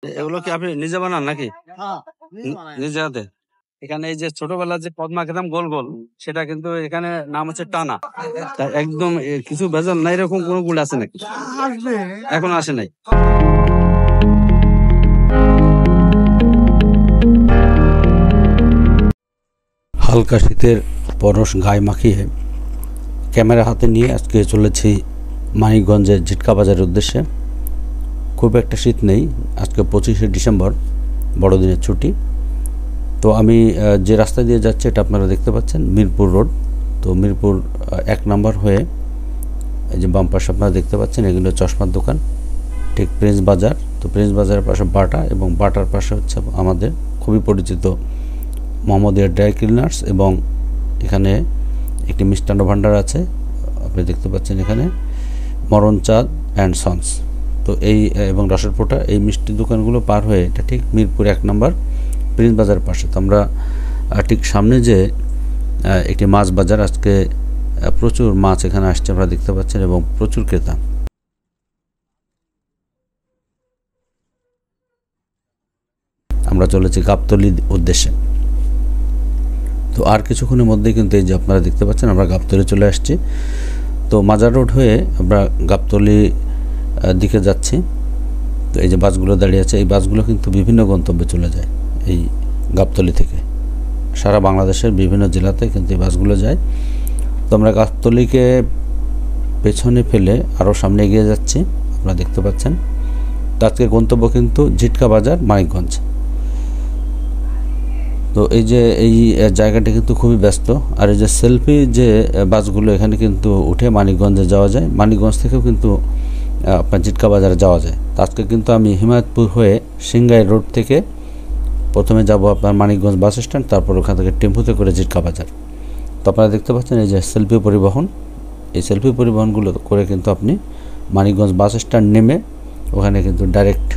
এগুলো কি আপনি নিজে বানান নাকি? হ্যাঁ, নিজে হাতে? এখানে এই যে ছোটবেলার যে কদমা খেতাম গোল গোল, সেটা কিন্তু এখানে নাম হচ্ছে টানা। তা একদম কিছু ভেজাল নাই এরকম কোন গুড় আছে নাকি? আসবে। এখন আসে নাই। হালকা শীতের পরশ গায়ে মাখিয়ে ক্যামেরা হাতে নিয়ে আজকে চলেছি মানিকগঞ্জের জিটকা বাজারের উদ্দেশ্যে। খুব একটা শীত নেই, আজকে 25শে ডিসেম্বর, বড়দিনের ছুটি। তো আমি যে রাস্তা দিয়ে যাচ্ছি এটা আপনারা দেখতে পাচ্ছেন মিরপুর রোড। তো মিরপুর 1 নম্বর হয়ে এই যে বাম পাশে আপনারা দেখতে পাচ্ছেন এগুলো চশমার দোকান, ঠিক প্রিন্স বাজার। তো প্রিন্স বাজারের পাশে বাটা, এবং বাটার পাশে হচ্ছে আমাদের খুবই পরিচিত মোহাম্মদিয়া ড্রাই ক্লিনার্স, এবং এখানে একটি মিষ্টান্ন ভাণ্ডার আছে, আপনি দেখতে পাচ্ছেন এখানে মরণচাঁদ অ্যান্ড সন্স। তো এই এবং রসের ফোঁটা, এই মিষ্টির দোকানগুলো পার হয়ে এটা ঠিক মিরপুর 1 নম্বর প্রিন্স বাজার পাশে। তো আমরা ঠিক সামনে যে একটি মাছ বাজার, আজকে প্রচুর মাছ এখানে আসছে আপনারা দেখতে পাচ্ছেন, এবং প্রচুর ক্রেতা। আমরা চলেছি গাবতলির উদ্দেশ্যে। তো আর কিছুক্ষণের মধ্যেই কিন্তু এই যে আপনারা দেখতে পাচ্ছেন আমরা গাবতলি চলে আসছি। তো মাজার রোড হয়ে আমরা গাবতলি দিকে যাচ্ছি। তো এই যে বাসগুলো দাঁড়িয়ে আছে, এই বাসগুলো কিন্তু বিভিন্ন গন্তব্যে চলে যায় এই গাবতলি থেকে। সারা বাংলাদেশের বিভিন্ন জেলাতে কিন্তু এই বাসগুলো যায়। তো আমরা গাবতলিকে পেছনে ফেলে আরও সামনে এগিয়ে যাচ্ছি, আপনারা দেখতে পাচ্ছেন। তো আজকের গন্তব্য কিন্তু জিটকা বাজার, মানিকগঞ্জ। তো এই যে এই জায়গাটি কিন্তু খুবই ব্যস্ত। আর এই যে সেলফি যে বাসগুলো এখানে কিন্তু উঠে মানিকগঞ্জে যাওয়া যায়, মানিকগঞ্জ থেকেও কিন্তু আপনার জিটকা বাজারে যাওয়া যায়। তো আজকে কিন্তু আমি হিমায়তপুর হয়ে সিংগাই রোড থেকে প্রথমে যাব আপনার মানিকগঞ্জ বাস স্ট্যান্ড, তারপর ওখান থেকে টেম্পুতে করে জিটকা বাজার। তো আপনারা দেখতে পাচ্ছেন এই যে সেলফি পরিবহন, এই সেলফি পরিবহনগুলো করে কিন্তু আপনি মানিকগঞ্জ বাস স্ট্যান্ড নেমে ওখানে কিন্তু ডাইরেক্ট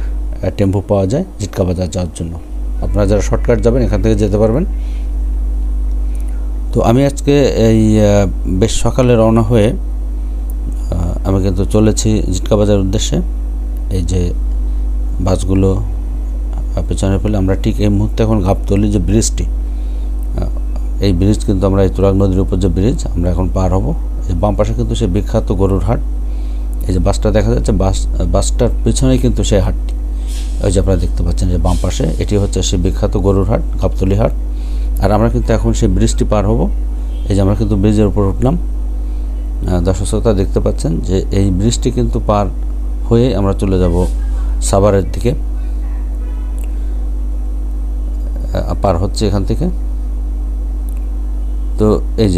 টেম্পু পাওয়া যায় জিটকা বাজার যাওয়ার জন্য। আপনারা যারা শর্টকাট যাবেন এখান থেকে যেতে পারবেন। তো আমি আজকে এই বেশ সকালে রওনা হয়ে আমি কিন্তু চলেছি জিটকা বাজারের উদ্দেশ্যে। এই যে বাসগুলো পেছনে ফেলে আমরা ঠিক এই মুহূর্তে এখন গাবতলি যে ব্রিজটি, এই ব্রিজ কিন্তু আমরা এই তুরাগ নদীর উপর যে ব্রিজ আমরা এখন পার হব। এই বাম পাশে কিন্তু সে বিখ্যাত গরুর হাট, এই যে বাসটা দেখা যাচ্ছে, বাসটার পিছনেই কিন্তু সেই হাটটি, ওই যে আপনারা দেখতে পাচ্ছেন যে বাম পাশে, এটি হচ্ছে সেই বিখ্যাত গরুর হাট, গাবতলি হাট। আর আমরা কিন্তু এখন সেই ব্রিজটি পার হব। এই যে আমরা কিন্তু ব্রিজের উপর উঠলাম। দর্শক শ্রোতা দেখতে পাচ্ছেন যে এই ব্রিজটি কিন্তু পার হয়ে আমরা চলে যাব সাভারের দিকে, পার হচ্ছে এখান থেকে। তো এই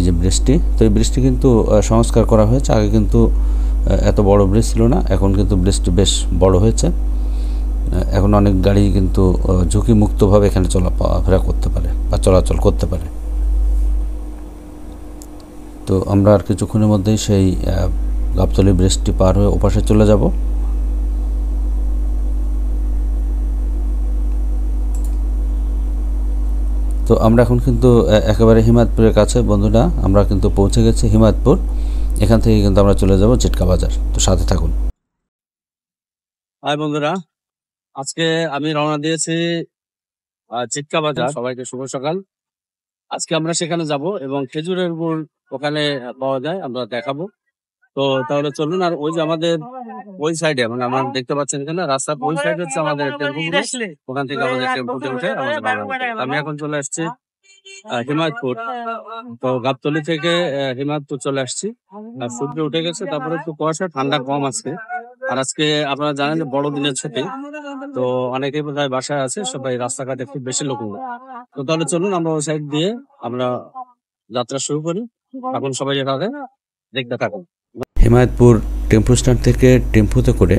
যে ব্রিজটি, তো এই ব্রিজটি কিন্তু সংস্কার করা হয়েছে। আগে কিন্তু এত বড় ব্রিজ ছিল না, এখন কিন্তু ব্রিজটি বেশ বড় হয়েছে। এখন অনেক গাড়ি কিন্তু ঝুঁকিমুক্তভাবে এখানে চলাফেরা করতে পারে বা চলাচল করতে পারে। তো আমরা আর কিছুক্ষণের মধ্যেই সেই গাবতলি ব্রিজটি পার হয়ে ওপাশে চলে যাব। তো আমরা এখন কিন্তু একেবারে হিমায়তপুরের কাছে বন্ধুরা, আমরা কিন্তু পৌঁছে গেছি হিমায়তপুর। এখান থেকে কিন্তু আমরা চলে যাব জিটকা বাজার। তো সাথে থাকুন। হাই বন্ধুরা, আজকে আমি রওনা দিয়েছি জিটকা বাজার। সবাইকে শুভ সকাল। আজকে আমরা সেখানে যাব এবং খেজুরের গুড় ওখানে পাওয়া যায়, আমরা দেখাবো। তো তাহলে চলুন। আর ওই যে আমাদের ওই সাইডে, মানে আমরা দেখতে পাচ্ছেন এখানে রাস্তার ওই সাইডে হচ্ছে আমাদের টেম্পু, ওখান থেকে আমাদের টেম্পুতে উঠে আমি এখন চলে আসছি হিমায়তপুর। তো গাবতলি থেকে হিমায়তপুর চলে আসছি। আর সূর্য উঠে গেছে, তারপরে একটু কুয়াশা, ঠান্ডা কম আছে। আর আজকে আপনারা জানেন যে বড়দিনের ছুটি, তো অনেকেই বোধহয় বাসায় আছে, সবাই রাস্তাঘাটে খুব বেশি লোক নেই। তো তাহলে চলুন আমরা ওই সাইড দিয়ে আমরা যাত্রা শুরু করি। এখন সবাই যেভাবে দেখতে থাকুন। হিমায়তপুর টেম্পু স্ট্যান্ড থেকে টেম্পুতে করে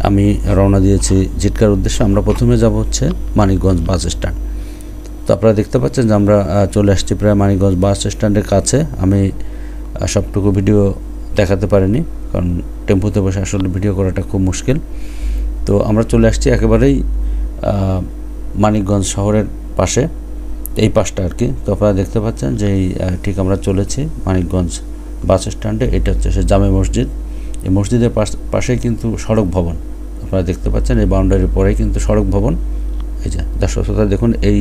আমি রওনা দিয়েছি জিটকার উদ্দেশ্যে। আমরা প্রথমে যাব হচ্ছে মানিকগঞ্জ বাস স্ট্যান্ড। তো আপনারা দেখতে পাচ্ছেন যে আমরা চলে আসছি প্রায় মানিকগঞ্জ বাস স্ট্যান্ডের কাছে। আমি সবটুকু ভিডিও দেখাতে পারিনি, কারণ টেম্পুতে বসে আসলে ভিডিও করাটা খুব মুশকিল। তো আমরা চলে আসছি একেবারেই মানিকগঞ্জ শহরের পাশে, এই পাশটা আর কি। তো আপনারা দেখতে পাচ্ছেন যে ঠিক আমরা চলেছি মানিকগঞ্জ বাস স্ট্যান্ডে। এটা হচ্ছে সে জামে মসজিদ। এই মসজিদের পাশেই কিন্তু সড়ক ভবন, আপনারা দেখতে পাচ্ছেন। এই বাউন্ডারির পরেই কিন্তু সড়ক ভবন। এই যে দর্শক শ্রোতা দেখুন, এই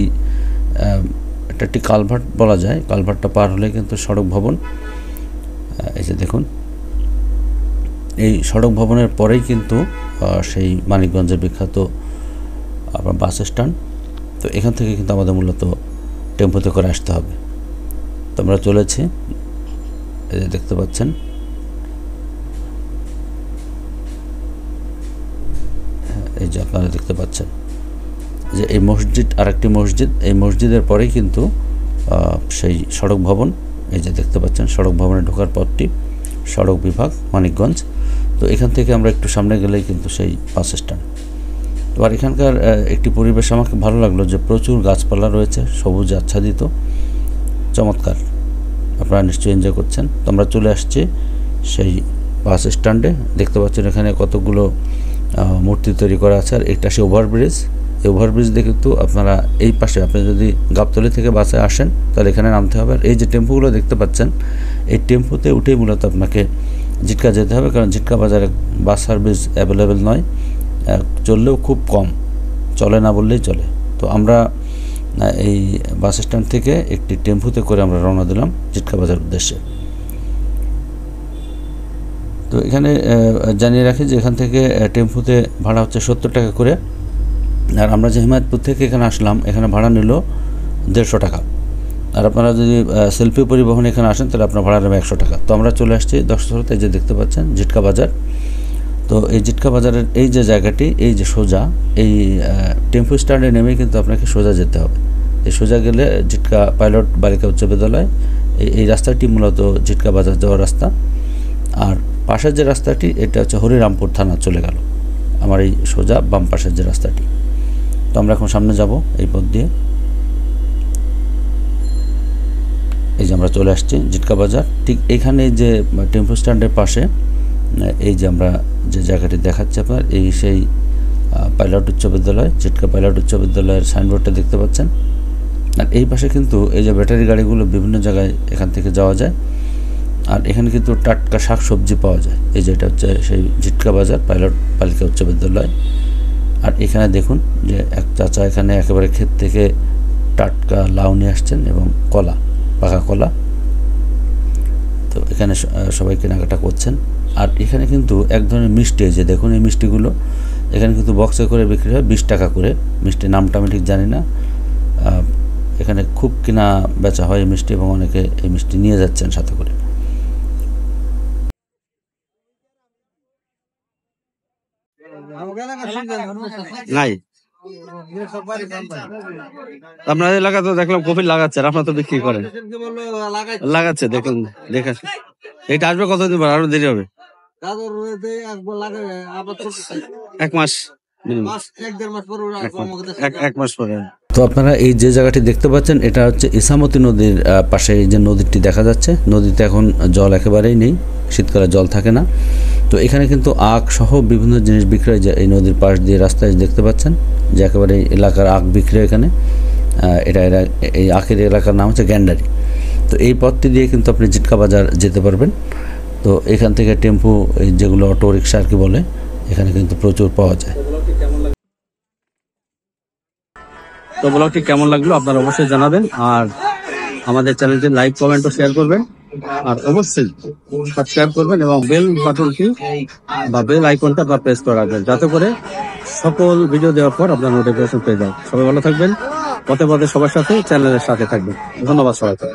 এটা একটি কালভার্ট বলা যায়, কালভার্টটা পার হলে কিন্তু সড়ক ভবন। এই যে দেখুন, এই সড়ক ভবনের পরেই কিন্তু সেই মানিকগঞ্জের বিখ্যাত আপনার বাস স্ট্যান্ড। তো এখান থেকে কিন্তু আমাদের মূলত টেম্পোতে করে আসতে হবে। তো আমরা চলেছি, এই যে দেখতে পাচ্ছেন। এই যে আপনারা দেখতে পাচ্ছেন যে এই মসজিদ, আরেকটি মসজিদ, এই মসজিদের পরেই কিন্তু সেই সড়ক ভবন। এই যে দেখতে পাচ্ছেন সড়ক ভবনে ঢোকার পথটি, সড়ক বিভাগ মানিকগঞ্জ। তো এখান থেকে আমরা একটু সামনে গেলেই কিন্তু সেই বাস স্ট্যান্ড। তো আর এখানকার একটি পরিবেশ আমাকে ভালো লাগলো, যে প্রচুর গাছপালা রয়েছে, সবুজ আচ্ছাদিত, চমৎকার। আপনারা নিশ্চয়ই এনজয় করছেন। তো আমরা চলে আসছি সেই বাস স্ট্যান্ডে। দেখতে পাচ্ছেন এখানে কতগুলো মূর্তি তৈরি করা আছে। আর এটা সে ওভারব্রিজ। এই ওভারব্রিজ দেখে তো আপনারা এই পাশে, আপনি যদি গাবতলী থেকে বাসে আসেন তাহলে এখানে নামতে হবে। আর এই যে টেম্পোগুলো দেখতে পাচ্ছেন, এই টেম্পোতে উঠেই মূলত আপনাকে জিটকা যেতে হবে, কারণ জিটকা বাজারে বাস সার্ভিস অ্যাভেলেবেল নয়, চললেও খুব কম, চলে না বললেই চলে। তো আমরা এই বাস স্ট্যান্ড থেকে একটি টেম্পোতে করে আমরা রওনা দিলাম জিটকা বাজার উদ্দেশ্যে। তো এখানে জানিয়ে রাখি যে এখান থেকে টেম্পোতে ভাড়া হচ্ছে 70 টাকা করে। আর আমরা যে হিমায়তপুর থেকে এখানে আসলাম, এখানে ভাড়া নিল 150 টাকা। আর আপনারা যদি সেলফি পরিবহন এখানে আসেন তাহলে আপনার ভাড়া নেবে 100 টাকা। তো আমরা চলে আসছি দর্শকদের, যে দেখতে পাচ্ছেন জিটকা বাজার। তো এই জিটকা বাজারের এই যে জায়গাটি, এই যে সোজা এই টেম্পো স্ট্যান্ডে নেমে কিন্তু আপনাকে সোজা যেতে হবে। এই সোজা গেলে জিটকা পাইলট বালিকা উচ্চ বিদ্যালয়, এই রাস্তাটি মূলত জিটকা বাজার যাওয়ার রাস্তা। আর পাশের যে রাস্তাটি, এটা হচ্ছে হরিরামপুর থানা চলে গেল আমার এই সোজা বাম পাশের যে রাস্তাটি। তো আমরা এখন সামনে যাব এই পথ দিয়ে। এই যে আমরা চলে আসছি জিটকা বাজার। ঠিক এখানে যে টেম্পো স্ট্যান্ডের পাশে এই যে আমরা যে জায়গাটি দেখাচ্ছি আপনার, এই সেই পাইলট উচ্চ বিদ্যালয়, জিটকা পাইলট উচ্চ বিদ্যালয়ের সাইনবোর্ডটা দেখতে পাচ্ছেন। আর এই পাশে কিন্তু এই যে ব্যাটারি গাড়িগুলো বিভিন্ন জায়গায় এখান থেকে যাওয়া যায়। আর এখানে কিন্তু টাটকা শাক সবজি পাওয়া যায়। এই যে এটা হচ্ছে সেই জিটকা বাজার পাইলট বালিকা উচ্চ বিদ্যালয়। আর এখানে দেখুন যে এক চাচা এখানে একেবারে ক্ষেত থেকে টাটকা লাউ নিয়ে আসছেন এবং কলা, পাকা কলা। তো এখানে সবাই কেনাকাটা করছেন। আর এখানে কিন্তু এক ধরনের মিষ্টি, যে দেখুন এই মিষ্টিগুলো এখানে কিন্তু বক্সে করে বিক্রি হয় 20 টাকা করে। মিষ্টির নামটা আমি ঠিক জানি না। এখানে খুব কেনা বেচা হয় এই মিষ্টি, এবং অনেকে এই মিষ্টি নিয়ে যাচ্ছেন সাথে করে। নাই আপনার এলাকা তো দেখলাম কফি লাগাচ্ছেন, আপনার তো বিক্রি করেন, লাগাচ্ছে দেখুন দেখেন। এটা আসবে কতদিন পর? আরো দেরি হবে? 1 মাস, এক মাস পরে। তো আপনারা এই যে জায়গাটি দেখতে পাচ্ছেন, এটা হচ্ছে ইসামতি নদীর পাশে এই যে নদীটি দেখা যাচ্ছে। নদীতে এখন জল একেবারেই নেই, শীতকালে জল থাকে না। তো এখানে কিন্তু আখ সহ বিভিন্ন জিনিস বিক্রি হয়। যে এই নদীর পাশ দিয়ে রাস্তায় দেখতে পাচ্ছেন যে একেবারে এলাকার আখ বিক্রি হয় এখানে। এটা এই আখের এলাকার নাম হচ্ছে গ্যান্ডারি। তো এই পথটি দিয়ে কিন্তু আপনি জিটকা বাজার যেতে পারবেন। তো এখান থেকে টেম্পো, যেগুলো অটো রিক্সা আর কি বলে, এখানে কিন্তু প্রচুর পাওয়া যায়। তো ব্লগটি কেমন লাগলো আপনারা অবশ্যই জানাবেন। আর আমাদের চ্যানেলটি লাইক, কমেন্ট ও শেয়ার করবেন। আর অবশ্যই সাবস্ক্রাইব করবেন এবং বেল বাটনটি বা বেল আইকনটা আপনার প্রেস করে রাখবেন, যাতে করে সকল ভিডিও দেওয়ার পর আপনার নোটিফিকেশন পেয়ে যায়। সবাই ভালো থাকবেন, পথে পথে সবার সাথে চ্যানেলের সাথে থাকবেন। ধন্যবাদ সবাইকে।